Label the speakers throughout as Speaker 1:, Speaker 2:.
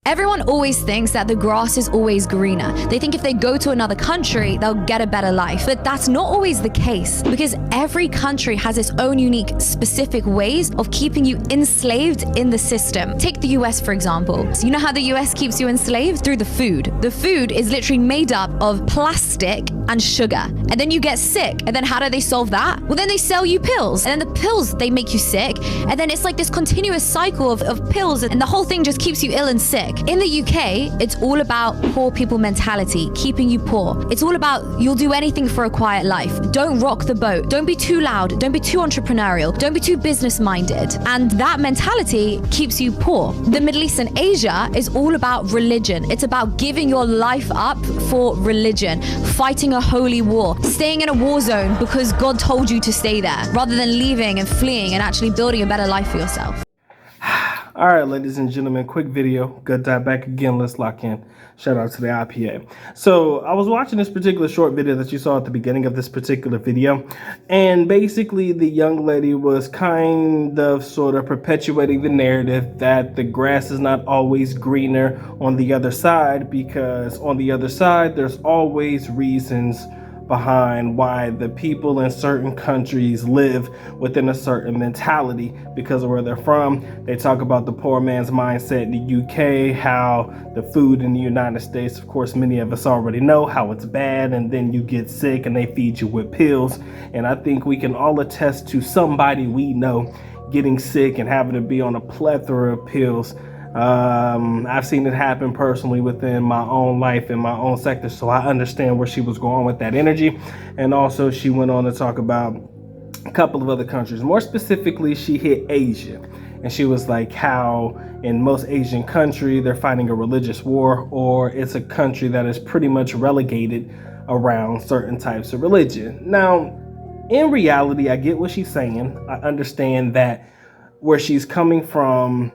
Speaker 1: Everyone always thinks that the grass is always greener. They think if they go to another country, they'll get a better life. But that's not always the case, because every country has its own unique, specific ways of keeping you enslaved in the system. Take the US, for example. So you know how the US keeps you enslaved? Through the food. The food is literally made up of plastic and sugar. And then you get sick. And then how do they solve that? Well, then they sell you pills. And then the pills, they make you sick. And then it's like this continuous cycle of pills, and the whole thing just keeps you ill and sick. In the UK, it's all about poor people mentality, keeping you poor. It's all about you'll do anything for a quiet life. Don't rock the boat. Don't be too loud. Don't be too entrepreneurial. Don't be too business-minded. And that mentality keeps you poor. The Middle East and Asia is all about religion. It's about giving your life up for religion, fighting a holy war, staying in a war zone because God told you to stay there, rather than leaving and fleeing and actually building a better life for yourself.
Speaker 2: All right, ladies and gentlemen, quick video. Good to have back again. Let's lock in. Shout out to the IPA. So I was watching this particular short video that you saw at the beginning of this particular video. And basically the young lady was kind of sort of perpetuating the narrative that the grass is not always greener on the other side, because on the other side, there's always reasons behind why the people in certain countries live within a certain mentality because of where they're from. They talk about the poor man's mindset in the UK, how the food in the United States, of course, many of us already know how it's bad, and then you get sick and they feed you with pills. And I think we can all attest to somebody we know getting sick and having to be on a plethora of pills. I've seen it happen personally within my own life in my own sector, so I understand where she was going with that energy. And also she went on to talk about a couple of other countries. More specifically, she hit Asia, and she was like how in most Asian country they're fighting a religious war, or it's a country that is pretty much relegated around certain types of religion. Now, in reality, I get what she's saying. I understand that where she's coming from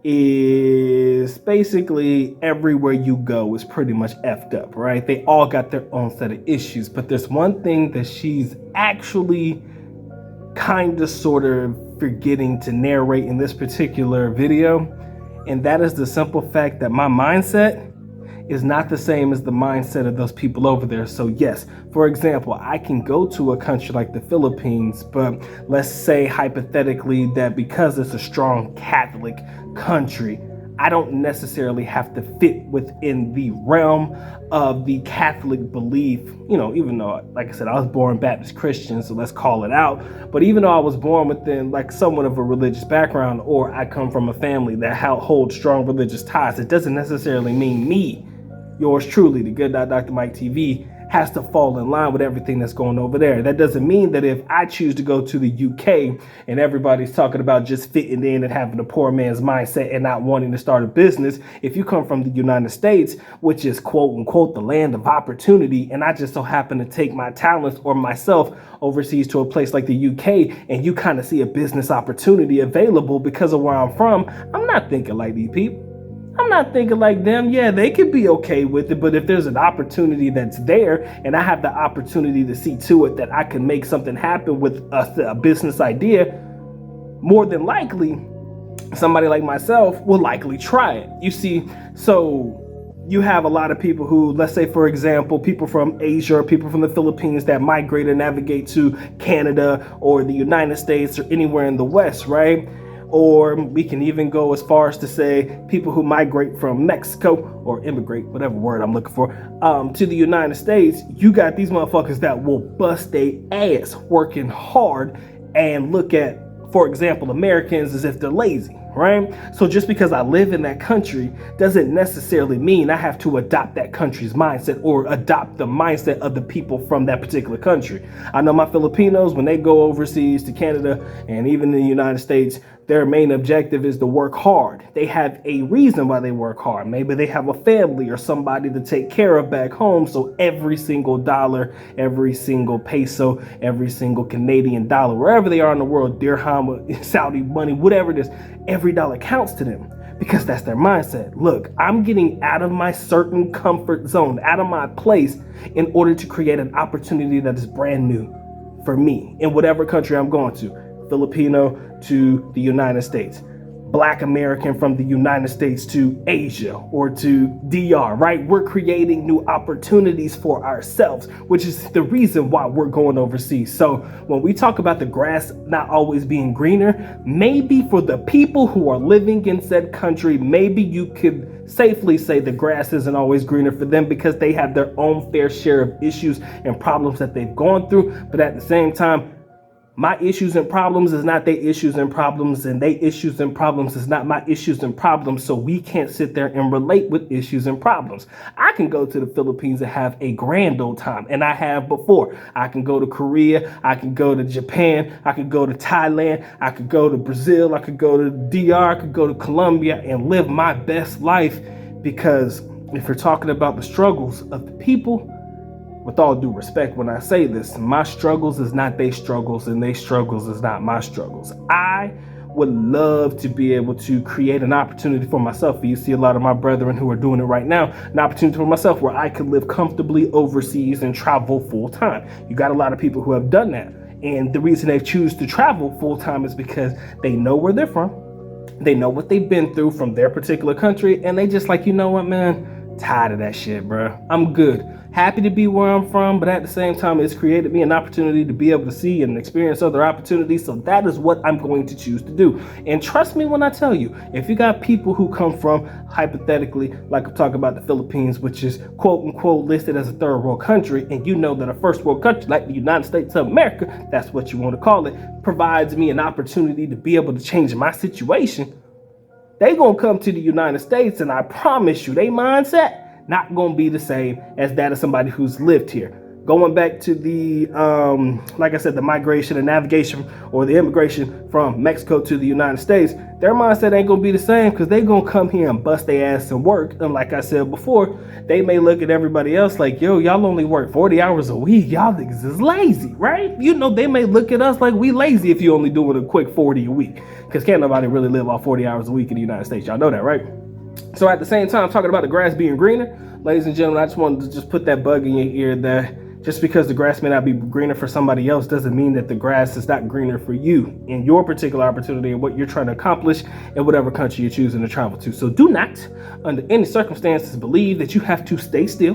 Speaker 2: is basically everywhere you go is pretty much effed up, right? They all got their own set of issues, but there's one thing that she's actually kind of sort of forgetting to narrate in this particular video, and that is the simple fact that my mindset is not the same as the mindset of those people over there. So yes, for example, I can go to a country like the Philippines, but let's say hypothetically that because it's a strong Catholic country, I don't necessarily have to fit within the realm of the Catholic belief, you know, even though, like I said, I was born Baptist Christian, so let's call it out. But even though I was born within like somewhat of a religious background, or I come from a family that holds strong religious ties, it doesn't necessarily mean me, yours truly, the good Dr. Mike TV, has to fall in line with everything that's going over there. That doesn't mean that if I choose to go to the UK and everybody's talking about just fitting in and having a poor man's mindset and not wanting to start a business, if you come from the United States, which is quote unquote the land of opportunity, and I just so happen to take my talents or myself overseas to a place like the UK, and you kind of see a business opportunity available because of where I'm from, I'm not thinking like these people. I'm not thinking like them. Yeah, they could be okay with it, but if there's an opportunity that's there and I have the opportunity to see to it that I can make something happen with a business idea, more than likely, somebody like myself will likely try it. You see, so you have a lot of people who, let's say, for example, people from Asia or people from the Philippines that migrate or navigate to Canada or the United States or anywhere in the West, right? Or we can even go as far as to say people who migrate from Mexico or immigrate, whatever word I'm looking for, to the United States. You got these motherfuckers that will bust their ass working hard and look at, for example, Americans as if they're lazy, right? So just because I live in that country doesn't necessarily mean I have to adopt that country's mindset or adopt the mindset of the people from that particular country. I know my Filipinos, when they go overseas to Canada and even in the United States, their main objective is to work hard. They have a reason why they work hard. Maybe they have a family or somebody to take care of back home. So every single dollar, every single peso, every single Canadian dollar, wherever they are in the world, dirham, Saudi money, whatever it is, every dollar counts to them because that's their mindset. Look, I'm getting out of my certain comfort zone, out of my place in order to create an opportunity that is brand new for me in whatever country I'm going to. Filipino to the United States. Black American from the United States to Asia or to DR, right? We're creating new opportunities for ourselves, which is the reason why we're going overseas. So when we talk about the grass not always being greener, maybe for the people who are living in said country, maybe you could safely say the grass isn't always greener for them because they have their own fair share of issues and problems that they've gone through. But at the same time, my issues and problems is not their issues and problems, and they issues and problems is not my issues and problems. So we can't sit there and relate with issues and problems. I can go to the Philippines and have a grand old time, and I have before. I can go to Korea, I can go to Japan, I could go to Thailand, I could go to Brazil, I could go to DR, I could go to Colombia and live my best life. Because if you're talking about the struggles of the people, with all due respect, when I say this, my struggles is not their struggles and their struggles is not my struggles. I would love to be able to create an opportunity for myself. You see a lot of my brethren who are doing it right now, an opportunity for myself where I could live comfortably overseas and travel full time. You got a lot of people who have done that. And the reason they choose to travel full time is because they know where they're from. They know what they've been through from their particular country. And they just like, you know what, man, tired of that shit, bro. I'm good. Happy to be where I'm from, but at the same time, it's created me an opportunity to be able to see and experience other opportunities. So that is what I'm going to choose to do. And trust me when I tell you, if you got people who come from, hypothetically, like I'm talking about the Philippines, which is quote unquote listed as a third world country, and you know that a first world country like the United States of America, that's what you want to call it, provides me an opportunity to be able to change my situation, they gonna come to the United States, and I promise you, they mindset not gonna be the same as that of somebody who's lived here. Going back to the, like I said, the migration and navigation or the immigration from Mexico to the United States, their mindset ain't gonna be the same because they gonna come here and bust their ass and work. And like I said before, they may look at everybody else like, yo, y'all only work 40 hours a week. Y'all niggas is lazy, right? You know, they may look at us like we lazy if you only doing a quick 40 a week, because can't nobody really live off 40 hours a week in the United States. Y'all know that, right? So at the same time, talking about the grass being greener, ladies and gentlemen, I just wanted to just put that bug in your ear that just because the grass may not be greener for somebody else doesn't mean that the grass is not greener for you in your particular opportunity and what you're trying to accomplish in whatever country you're choosing to travel to. So do not, under any circumstances, believe that you have to stay still,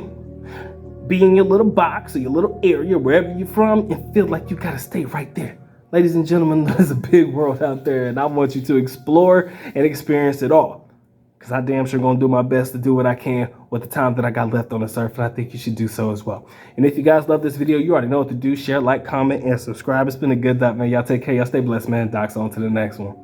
Speaker 2: be in your little box or your little area, wherever you're from, and feel like you gotta stay right there. Ladies and gentlemen, there's a big world out there, and I want you to explore and experience it all. Because I damn sure gonna do my best to do what I can with the time that I got left on this earth, and I think you should do so as well. And if you guys love this video, you already know what to do. Share, like, comment, and subscribe. It's been a good night, man. Y'all take care. Y'all stay blessed, man. Doc's on to the next one.